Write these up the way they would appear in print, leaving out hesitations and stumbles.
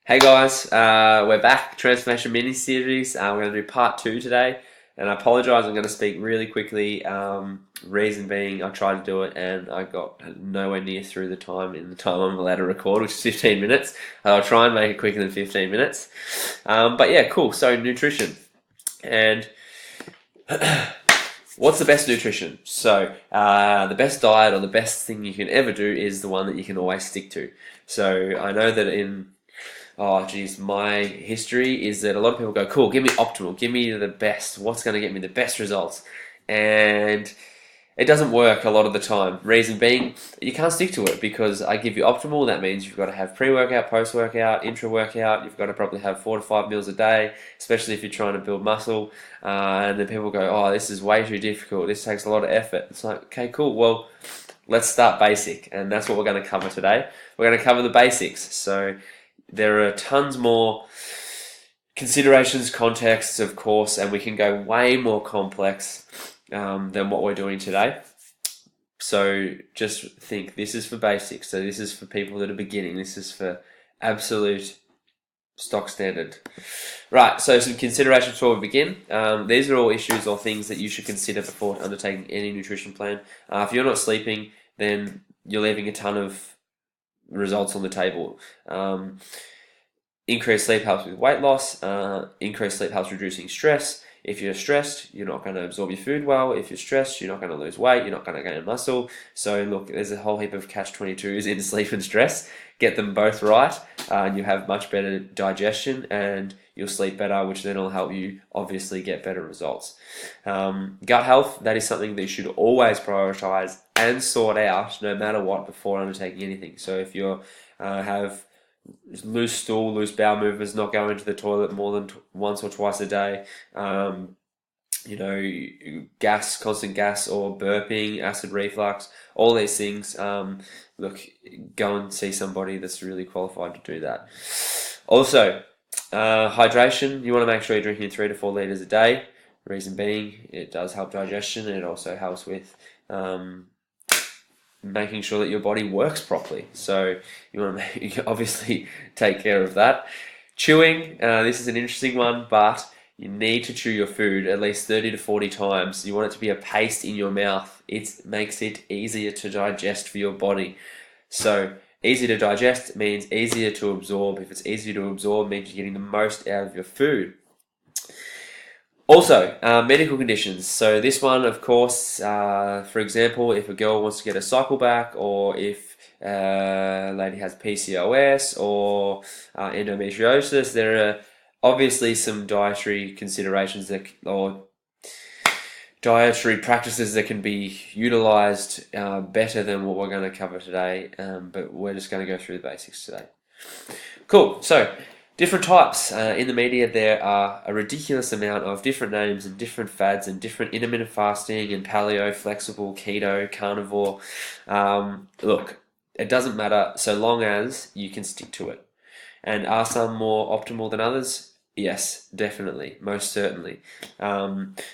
Hey guys, we're back. Transformation mini series. We're going to do part two today, and I apologize. I'm going to speak really quickly. Reason being, I tried to do it and I got nowhere near through the time in the time I'm allowed to record, which is 15 minutes. I'll try and make it quicker than 15 minutes. But yeah, cool. So nutrition and what's the best nutrition? So the best diet or the best thing you can ever do is the one that you can always stick to. So I know that my history is that a lot of people go, cool, give me optimal, give me the best, what's going to get me the best results? And it doesn't work a lot of the time. Reason being, you can't stick to it because I give you optimal, that means you've got to have pre-workout, post-workout, intra-workout, you've got to probably have 4 to 5 meals a day, especially if you're trying to build muscle. And then people go, oh, this is way too difficult, this takes a lot of effort. It's like, okay, cool, well, let's start basic, and that's what we're going to cover today. We're going to cover the basics. So there are tons more considerations, contexts, of course, and we can go way more complex than what we're doing today. So just think, this is for basics. So this is for people that are beginning. This is for absolute stock standard. Right, so some considerations before we begin. These are all issues or things that you should consider before undertaking any nutrition plan. If you're not sleeping, then you're leaving a ton of results on the table. Increased sleep helps with weight loss. Increased sleep helps reducing stress. If you're stressed, you're not going to absorb your food well. If you're stressed, you're not going to lose weight. You're not going to gain muscle. So look, there's a whole heap of catch-22s in sleep and stress. Get them both right, and you have much better digestion, and you'll sleep better, which then will help you obviously get better results. Gut health, that is something that you should always prioritize and sort out no matter what before undertaking anything. So if you have loose stool, loose bowel movements, not going to the toilet more than once or twice a day, constant gas or burping, acid reflux, all these things, look, go and see somebody that's really qualified to do that. Also, hydration, you want to make sure you're drinking 3 to 4 liters a day. Reason being, it does help digestion, and it also helps with making sure that your body works properly. So you want to obviously take care of that. Chewing, this is an interesting one, but you need to chew your food at least 30 to 40 times. You want it to be a paste in your mouth. It makes it easier to digest for your body. So easy to digest means easier to absorb. If it's easier to absorb, it means you're getting the most out of your food. Also, medical conditions. So this one, of course, for example, if a girl wants to get a cycle back, or if a lady has PCOS or endometriosis, there are obviously some dietary considerations or dietary practices that can be utilized better than what we're going to cover today, but we're just going to go through the basics today. Cool. So different types. In the media, there are a ridiculous amount of different names and different fads and different intermittent fasting and paleo, flexible, keto, carnivore. Look, it doesn't matter so long as you can stick to it. And are some more optimal than others? Yes, definitely, most certainly.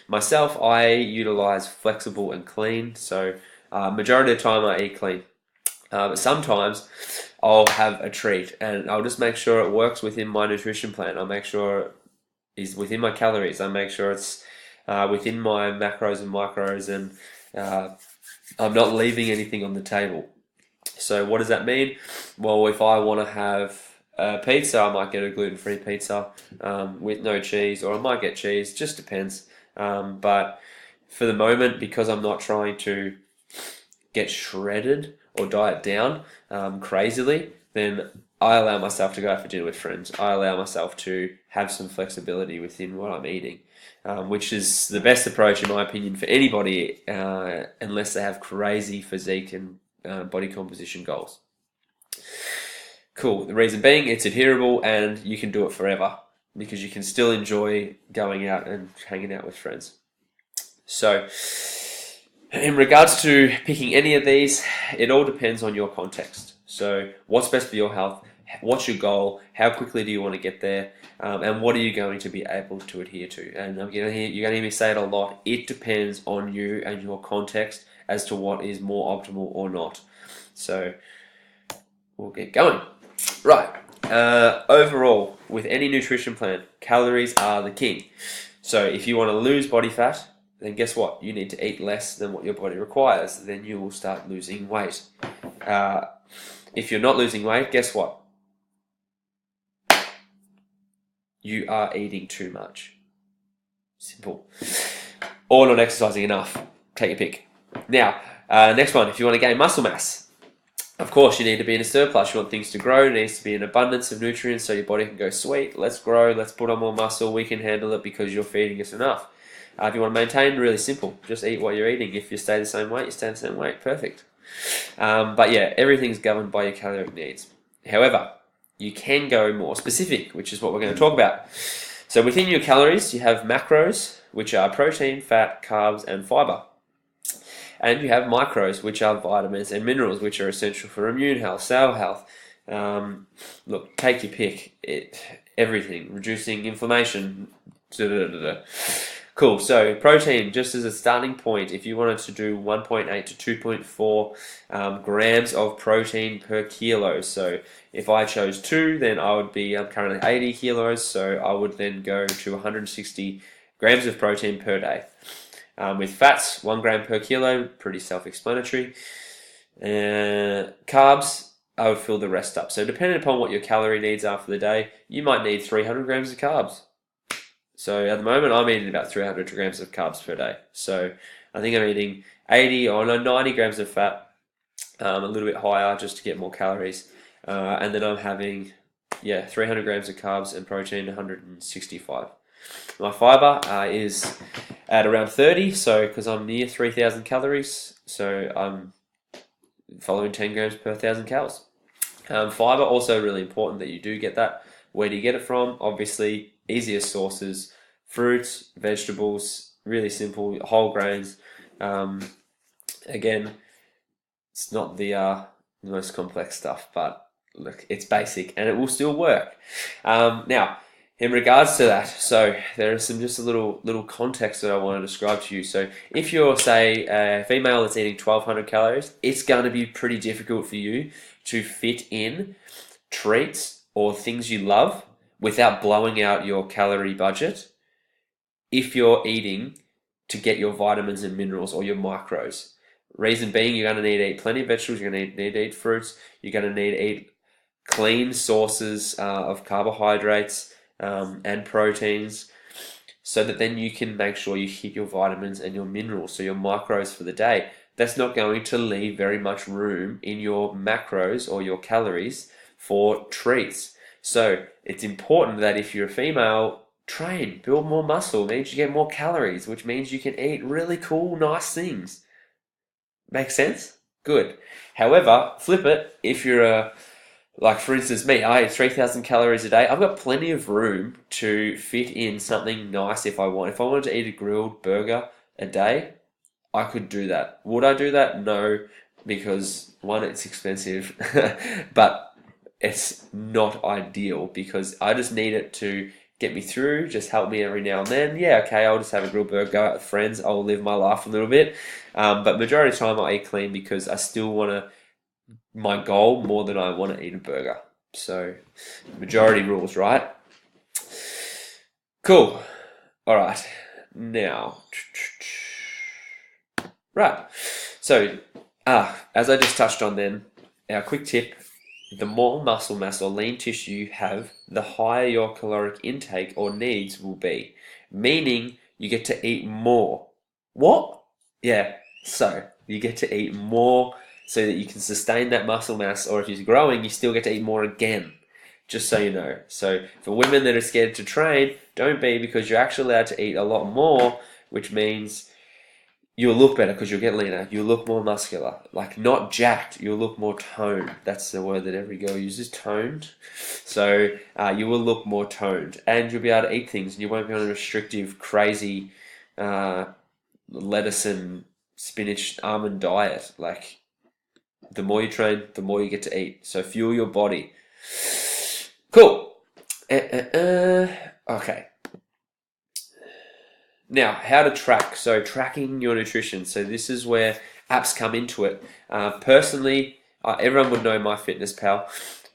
Myself, I utilize flexible and clean. So majority of the time I eat clean. But sometimes I'll have a treat, and I'll just make sure it works within my nutrition plan. I'll make sure it is within my calories. I make sure it's within my macros and micros, and I'm not leaving anything on the table. So what does that mean? Well, if I want to have a pizza, I might get a gluten-free pizza with no cheese, or I might get cheese, just depends. But for the moment, because I'm not trying to get shredded or diet down crazily, then I allow myself to go out for dinner with friends. I allow myself to have some flexibility within what I'm eating, which is the best approach, in my opinion, for anybody, unless they have crazy physique and body composition goals. Cool. The reason being, it's adherable and you can do it forever because you can still enjoy going out and hanging out with friends. So in regards to picking any of these, it all depends on your context. So what's best for your health? What's your goal? How quickly do you want to get there? And what are you going to be able to adhere to? And you're going to hear me say it a lot. It depends on you and your context as to what is more optimal or not. So we'll get going. Right. Overall, with any nutrition plan, calories are the king. So if you want to lose body fat, then guess what? You need to eat less than what your body requires. Then you will start losing weight. If you're not losing weight, guess what? You are eating too much. Simple. Or not exercising enough. Take your pick. Now, next one, if you want to gain muscle mass, of course you need to be in a surplus. You want things to grow. It needs to be an abundance of nutrients so your body can go, sweet, let's grow, let's put on more muscle, we can handle it because you're feeding us enough. If you want to maintain, really simple. Just eat what you're eating. If you stay the same weight, you stay the same weight. Perfect. But yeah, everything's governed by your caloric needs. However, you can go more specific, which is what we're going to talk about. So within your calories, you have macros, which are protein, fat, carbs, and fiber. And you have micros, which are vitamins and minerals, which are essential for immune health, cell health. Look, take your pick. Everything. Reducing inflammation. Cool. So protein, just as a starting point, if you wanted to do 1.8 to 2.4 grams of protein per kilo. So if I chose 2, then I would be currently 80 kilos. So I would then go to 160 grams of protein per day. With fats, 1 gram per kilo, pretty self-explanatory. Carbs, I would fill the rest up. So depending upon what your calorie needs are for the day, you might need 300 grams of carbs. So at the moment, I'm eating about 300 grams of carbs per day. So I think I'm eating 90 grams of fat, a little bit higher just to get more calories. And then I'm having, 300 grams of carbs and protein, 165. My fiber is at around 30, so because I'm near 3,000 calories, so I'm following 10 grams per 1,000 calories. Fiber, also really important that you do get that. Where do you get it from? Obviously, easiest sources, fruits, vegetables, really simple, whole grains. Again, it's not the most complex stuff, but look, it's basic and it will still work. Now, in regards to that, so there is just a little context that I want to describe to you. So if you're, say, a female that's eating 1,200 calories, it's going to be pretty difficult for you to fit in treats or things you love without blowing out your calorie budget if you're eating to get your vitamins and minerals or your macros. Reason being, you're going to need to eat plenty of vegetables, you're going to need to eat fruits, you're going to need to eat clean sources of carbohydrates, and proteins, so that then you can make sure you hit your vitamins and your minerals, so your macros for the day. That's not going to leave very much room in your macros or your calories for treats. So it's important that if you're a female, train, build more muscle, means you get more calories, which means you can eat really cool, nice things. Make sense? Good. However, flip it, if you're like for instance me, I eat 3,000 calories a day. I've got plenty of room to fit in something nice if I want. If I wanted to eat a grilled burger a day, I could do that. Would I do that? No, because one, it's expensive, but it's not ideal because I just need it to get me through, just help me every now and then. Yeah, okay, I'll just have a grilled burger, go out with friends, I'll live my life a little bit. But majority of the time I eat clean because I still want to my goal more than I want to eat a burger. So, majority rules, right? Cool. All right. Now, right. So, as I just touched on then, our quick tip, the more muscle mass or lean tissue you have, the higher your caloric intake or needs will be. Meaning, you get to eat more. What? Yeah, so, you get to eat more so that you can sustain that muscle mass, or if you're growing, you still get to eat more again, just so you know. So for women that are scared to train, don't be, because you're actually allowed to eat a lot more, which means you'll look better because you'll get leaner, you'll look more muscular, like not jacked, you'll look more toned. That's the word that every girl uses, toned. So you will look more toned, and you'll be able to eat things, and you won't be on a restrictive, crazy lettuce and spinach almond diet. Like, the more you train, the more you get to eat. So fuel your body. Cool. Okay. Now, how to track. So tracking your nutrition. So this is where apps come into it. Personally, everyone would know MyFitnessPal.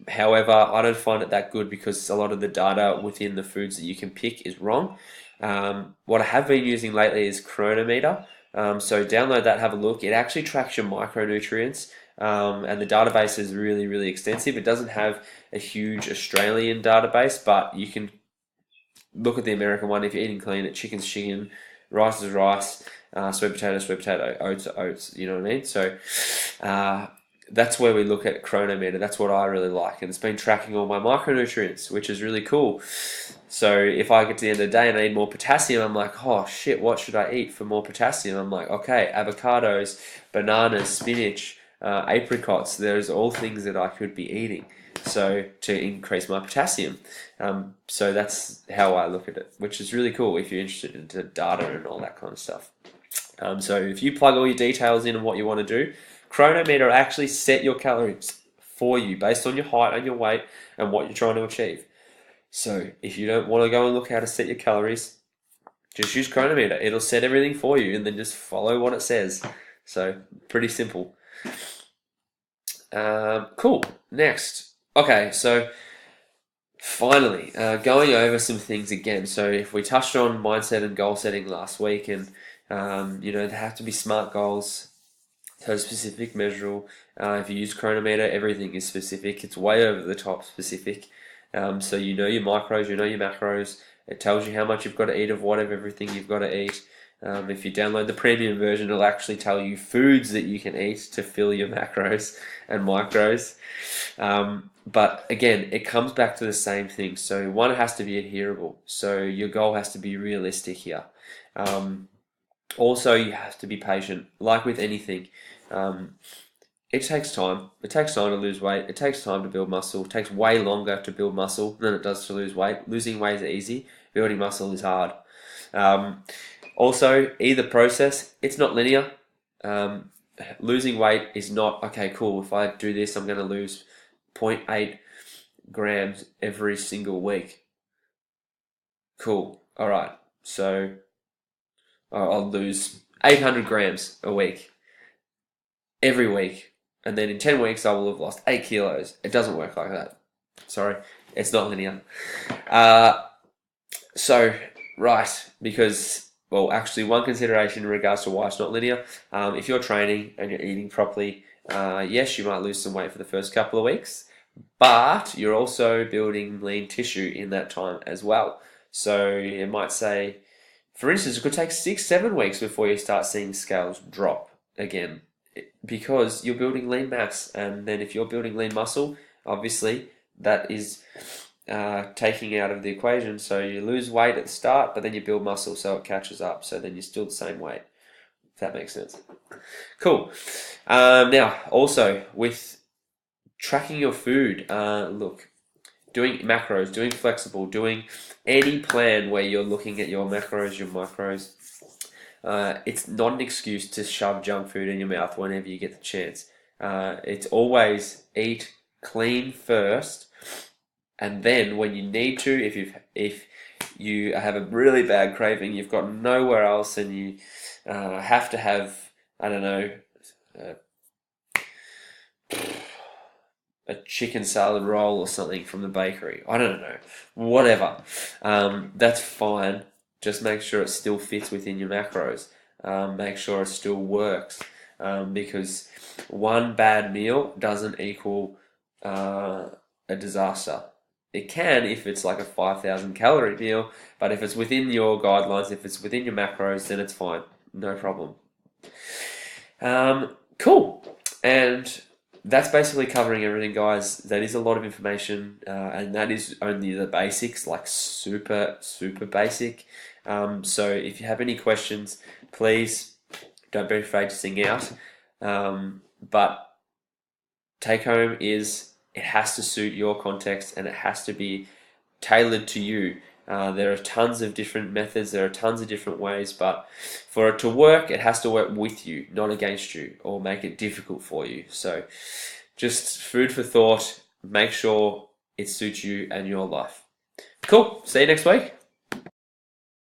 However, I don't find it that good because a lot of the data within the foods that you can pick is wrong. What I have been using lately is Chronometer. So download that, have a look. It actually tracks your micronutrients, and the database is really, really extensive. It doesn't have a huge Australian database, but you can look at the American one. If you're eating clean, chicken's chicken, rice is rice, sweet potato, oats are oats. You know what I mean? So that's where we look at Chronometer. That's what I really like, and it's been tracking all my micronutrients, which is really cool. So if I get to the end of the day and I need more potassium, I'm like, oh shit, what should I eat for more potassium? I'm like, okay, avocados, bananas, spinach, apricots. There's all things that I could be eating, so to increase my potassium. So that's how I look at it, which is really cool if you're interested into data and all that kind of stuff. So if you plug all your details in and what you want to do, Chronometer will actually set your calories for you based on your height and your weight and what you're trying to achieve. So if you don't want to go and look how to set your calories, just use Chronometer. It'll set everything for you and then just follow what it says. So pretty simple. Cool. Next. Okay, so finally, going over some things again. So if we touched on mindset and goal setting last week, and they have to be SMART goals, so specific, measurable. If you use Chronometer, everything is specific. It's way over the top specific. So you know your micros, you know your macros. It tells you how much you've got to eat of whatever everything you've got to eat. If you download the premium version, it'll actually tell you foods that you can eat to fill your macros and micros. But again, it comes back to the same thing. So one, it has to be adherable. So your goal has to be realistic here. Also, you have to be patient. Like with anything, it takes time. It takes time to lose weight. It takes time to build muscle. It takes way longer to build muscle than it does to lose weight. Losing weight is easy. Building muscle is hard. Also, either process, it's not linear. Losing weight is not, okay, cool, if I do this, I'm going to lose 0.8 grams every single week. Cool. All right. So I'll lose 800 grams a week, every week. And then in 10 weeks, I will have lost 8 kilos. It doesn't work like that. Sorry. It's not linear. Right, because, well, actually, one consideration in regards to why it's not linear, if you're training and you're eating properly, yes, you might lose some weight for the first couple of weeks, but you're also building lean tissue in that time as well. So it might say, for instance, it could take 6-7 weeks before you start seeing scales drop again, because you're building lean mass. And then if you're building lean muscle, obviously that is taking out of the equation. So you lose weight at the start, but then you build muscle, so it catches up. So then you're still the same weight, if that makes sense. Cool. Now, also with tracking your food, look, doing macros, doing flexible, doing any plan where you're looking at your macros, your micros, it's not an excuse to shove junk food in your mouth whenever you get the chance. It's always eat clean first, and then when you need to, if you have a really bad craving, you've got nowhere else, and you have to have, I don't know, a chicken salad roll or something from the bakery. I don't know. Whatever. That's fine. Just make sure it still fits within your macros. Make sure it still works. Because one bad meal doesn't equal a disaster. It can if it's like a 5,000 calorie meal, but if it's within your guidelines, if it's within your macros, then it's fine. No problem. Cool. And that's basically covering everything, guys. That is a lot of information, and that is only the basics, like super, super basic. So if you have any questions, please don't be afraid to sing out. But take home is, it has to suit your context and it has to be tailored to you. There are tons of different methods, there are tons of different ways, but for it to work, it has to work with you, not against you, or make it difficult for you. So just food for thought, make sure it suits you and your life. Cool, see you next week.